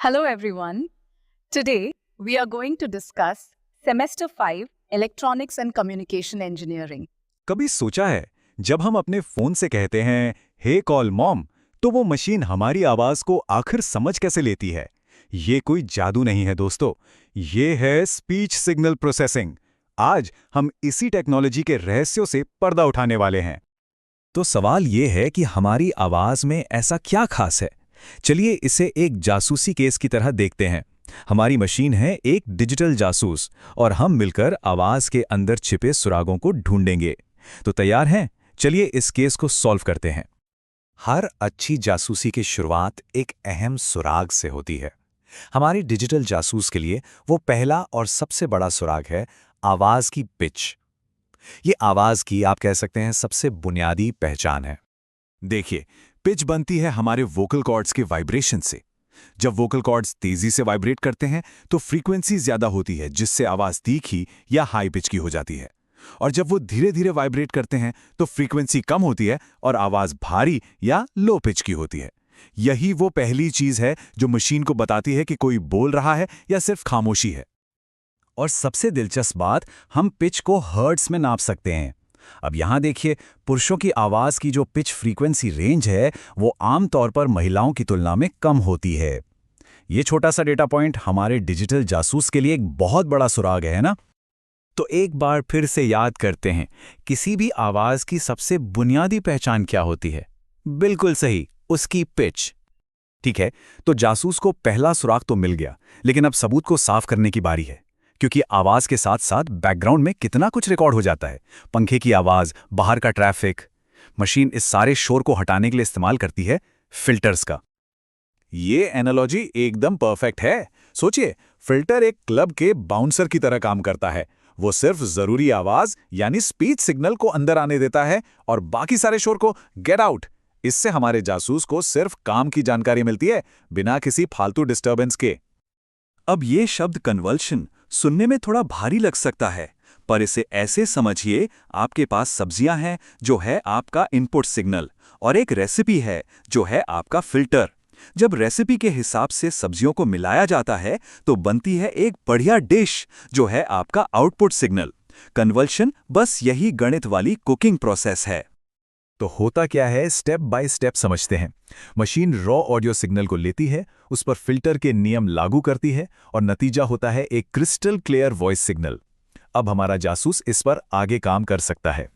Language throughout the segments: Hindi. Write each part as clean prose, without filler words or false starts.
Hello everyone. Today we are going to discuss Semester 5 Electronics and Communication Engineering. कभी सोचा है जब हम अपने फोन से कहते हैं हे कॉल मॉम, तो वो मशीन हमारी आवाज को आखिर समझ कैसे लेती है? ये कोई जादू नहीं है दोस्तों, ये है स्पीच सिग्नल प्रोसेसिंग। आज हम इसी टेक्नोलॉजी के रहस्यों से पर्दा उठाने वाले हैं। तो सवाल ये है कि हमारी आवाज में ऐसा क्या खास है? चलिए इसे एक जासूसी केस की तरह देखते हैं। हमारी मशीन है एक डिजिटल जासूस और हम मिलकर आवाज के अंदर छिपे सुरागों को ढूंढेंगे। तो तैयार हैं? चलिए इस केस को सॉल्व करते हैं। हर अच्छी जासूसी की शुरुआत एक अहम सुराग से होती है। हमारी डिजिटल जासूस के लिए वो पहला और सबसे बड़ा सुराग है आवाज की पिच। ये आवाज की आप कह सकते हैं सबसे बुनियादी पहचान है। देखिए, पिच बनती है हमारे वोकल कॉर्ड्स के वाइब्रेशन से। जब वोकल कॉर्ड्स तेजी से वाइब्रेट करते हैं तो फ्रीक्वेंसी ज्यादा होती है, जिससे आवाज तीखी या हाई पिच की हो जाती है। और जब वो धीरे धीरे वाइब्रेट करते हैं तो फ्रीक्वेंसी कम होती है और आवाज भारी या लो पिच की होती है। यही वो पहली चीज है जो मशीन को बताती है कि कोई बोल रहा है या सिर्फ खामोशी है। और सबसे दिलचस्प बात, हम पिच को हर्ट्ज में नाप सकते हैं। अब यहां देखिए, पुरुषों की आवाज की जो पिच फ्रीक्वेंसी रेंज है वो आमतौर पर महिलाओं की तुलना में कम होती है। ये छोटा सा डेटा पॉइंट हमारे डिजिटल जासूस के लिए एक बहुत बड़ा सुराग है ना? तो एक बार फिर से याद करते हैं, किसी भी आवाज की सबसे बुनियादी पहचान क्या होती है? बिल्कुल सही, उसकी पिच। ठीक है, तो जासूस को पहला सुराग तो मिल गया, लेकिन अब सबूत को साफ करने की बारी है। क्योंकि आवाज के साथ साथ बैकग्राउंड में कितना कुछ रिकॉर्ड हो जाता है। पंखे की आवाज, बाहर का ट्रैफिक। मशीन इस सारे शोर को हटाने के लिए इस्तेमाल करती है फिल्टर्स का। ये एनालॉजी एकदम परफेक्ट है। सोचिए, फिल्टर एक क्लब के बाउंसर की तरह काम करता है। वो सिर्फ जरूरी आवाज यानी स्पीच सिग्नल को अंदर आने देता है और बाकी सारे शोर को गेट आउट। इससे हमारे जासूस को सिर्फ काम की जानकारी मिलती है, बिना किसी फालतू डिस्टर्बेंस के। अब ये शब्द कन्वल्शन सुनने में थोड़ा भारी लग सकता है, पर इसे ऐसे समझिए, आपके पास सब्जियां हैं जो है आपका इनपुट सिग्नल, और एक रेसिपी है जो है आपका फिल्टर। जब रेसिपी के हिसाब से सब्जियों को मिलाया जाता है तो बनती है एक बढ़िया डिश जो है आपका आउटपुट सिग्नल। कन्वल्शन बस यही गणित वाली कुकिंग प्रोसेस है। तो होता क्या है, स्टेप बाय स्टेप समझते हैं। मशीन रॉ ऑडियो सिग्नल को लेती है, उस पर फिल्टर के नियम लागू करती है और नतीजा होता है एक क्रिस्टल क्लियर वॉइस सिग्नल। अब हमारा जासूस इस पर आगे काम कर सकता है।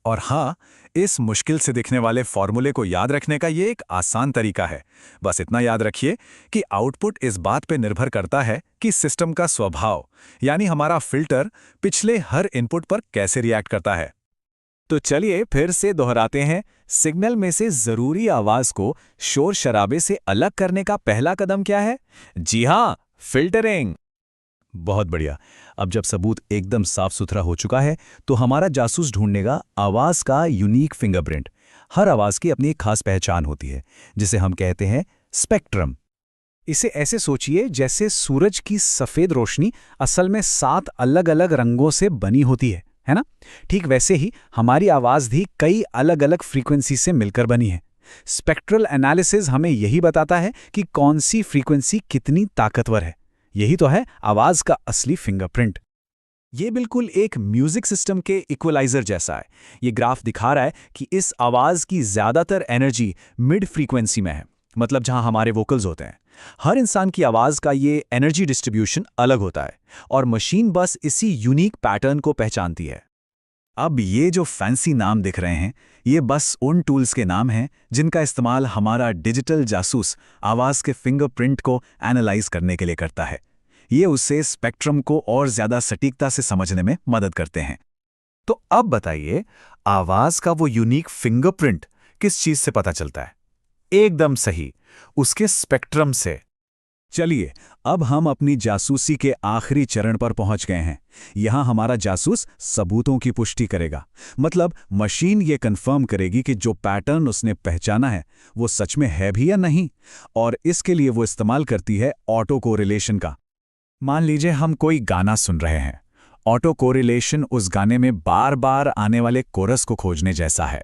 और हाँ, इस मुश्किल से दिखने वाले फॉर्मूले को याद रखने का ये एक आसान तरीका है। बस इतना याद रखिए कि आउटपुट इस बात पे निर्भर करता है कि सिस्टम का स्वभाव, यानी हमारा फिल्टर पिछले हर इनपुट पर कैसे रिएक्ट करता है। तो चलिए फिर से दोहराते हैं, सिग्नल में से जरूरी आवाज को शोर शराबे से अलग करने का पहला कदम क्या है? जी हाँ, फिल्टरिंग। बहुत बढ़िया। अब जब सबूत एकदम साफ सुथरा हो चुका है तो हमारा जासूस ढूंढेगा आवाज का यूनिक फिंगरप्रिंट। हर आवाज की अपनी एक खास पहचान होती है, जिसे हम कहते हैं स्पेक्ट्रम। इसे ऐसे सोचिए जैसे सूरज की सफेद रोशनी असल में 7 अलग अलग रंगों से बनी होती है ना? ठीक वैसे ही हमारी आवाज भी कई अलग अलग फ्रीक्वेंसी से मिलकर बनी है। स्पेक्ट्रल एनालिसिस हमें यही बताता है कि कौन सी फ्रीक्वेंसी कितनी ताकतवर है। यही तो है आवाज का असली फिंगरप्रिंट। ये बिल्कुल एक म्यूजिक सिस्टम के इक्वलाइजर जैसा है। ये ग्राफ दिखा रहा है कि इस आवाज की ज्यादातर एनर्जी मिड फ्रीक्वेंसी में है, मतलब जहां हमारे वोकल्स होते हैं। हर इंसान की आवाज का ये एनर्जी डिस्ट्रीब्यूशन अलग होता है और मशीन बस इसी यूनिक पैटर्न को पहचानती है। अब ये जो फैंसी नाम दिख रहे हैं, ये बस उन टूल्स के नाम हैं जिनका इस्तेमाल हमारा डिजिटल जासूस आवाज के फिंगरप्रिंट को एनालाइज करने के लिए करता है। ये उससे स्पेक्ट्रम को और ज्यादा सटीकता से समझने में मदद करते हैं। तो अब बताइए, आवाज का वो यूनिक फिंगरप्रिंट किस चीज से पता चलता है? एकदम सही, उसके स्पेक्ट्रम से। चलिए अब हम अपनी जासूसी के आखिरी चरण पर पहुंच गए हैं। यहां हमारा जासूस सबूतों की पुष्टि करेगा, मतलब मशीन ये कंफर्म करेगी कि जो पैटर्न उसने पहचाना है वो सच में है भी या नहीं। और इसके लिए वो इस्तेमाल करती है ऑटो कोरिलेशन का। मान लीजिए हम कोई गाना सुन रहे हैं। ऑटो कोरिलेशन उस गाने में बार बार आने वाले कोरस को खोजने जैसा है।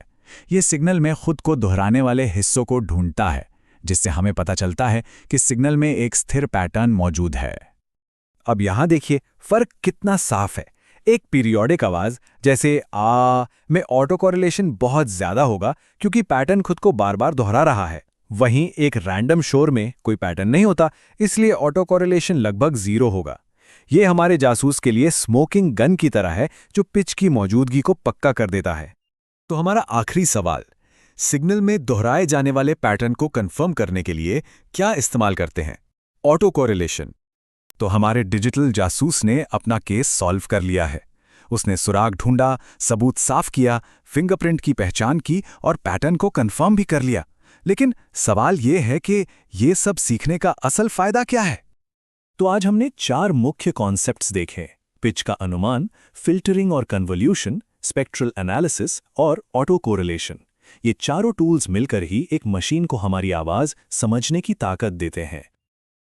ये सिग्नल में खुद को दोहराने वाले हिस्सों को ढूंढता है, जिससे हमें पता चलता है कि सिग्नल में एक स्थिर पैटर्न मौजूद है। अब यहाँ देखिए फर्क कितना साफ है। एक पीरियोडिक आवाज जैसे आ में ऑटो कोरिलेशन बहुत ज्यादा होगा क्योंकि पैटर्न खुद को बार बार दोहरा रहा है। वहीं एक रैंडम शोर में कोई पैटर्न नहीं होता, इसलिए ऑटो कोरिलेशन लगभग 0 होगा। ये हमारे जासूस के लिए स्मोकिंग गन की तरह है जो पिच की मौजूदगी को पक्का कर देता है। तो हमारा आखिरी सवाल, सिग्नल में दोहराए जाने वाले पैटर्न को कंफर्म करने के लिए क्या इस्तेमाल करते हैं? Auto correlation. तो हमारे डिजिटल जासूस ने अपना केस सॉल्व कर लिया है। उसने सुराग ढूंढा, सबूत साफ किया, फिंगरप्रिंट की पहचान की और पैटर्न को कंफर्म भी कर लिया। लेकिन सवाल ये है कि ये सब सीखने का असल फायदा क्या है? तो आज हमने 4 मुख्य कॉन्सेप्ट्स देखे: पिच का अनुमान, फिल्टरिंग और कन्वोल्यूशन, स्पेक्ट्रल एनालिसिस और ऑटो कोरिलेशन। ये चारों टूल्स मिलकर ही एक मशीन को हमारी आवाज समझने की ताकत देते हैं।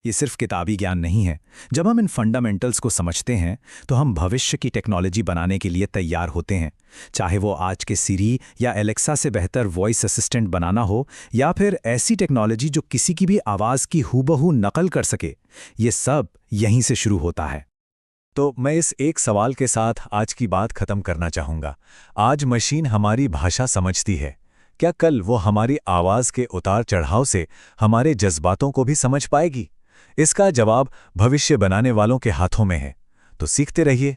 ये सिर्फ किताबी ज्ञान नहीं है। जब हम इन फंडामेंटल्स को समझते हैं तो हम भविष्य की टेक्नोलॉजी बनाने के लिए तैयार होते हैं। चाहे वो आज के सिरी या एलेक्सा से बेहतर वॉइस असिस्टेंट बनाना हो, या फिर ऐसी टेक्नोलॉजी जो किसी की भी आवाज़ की हूबहू नकल कर सके, ये सब यहीं से शुरू होता है। तो मैं इस एक सवाल के साथ आज की बात खत्म करना चाहूँगा। आज मशीन हमारी भाषा समझती है, क्या कल वो हमारी आवाज़ के उतार चढ़ाव से हमारे जज्बातों को भी समझ पाएगी? इसका जवाब भविष्य बनाने वालों के हाथों में है। तो सीखते रहिए।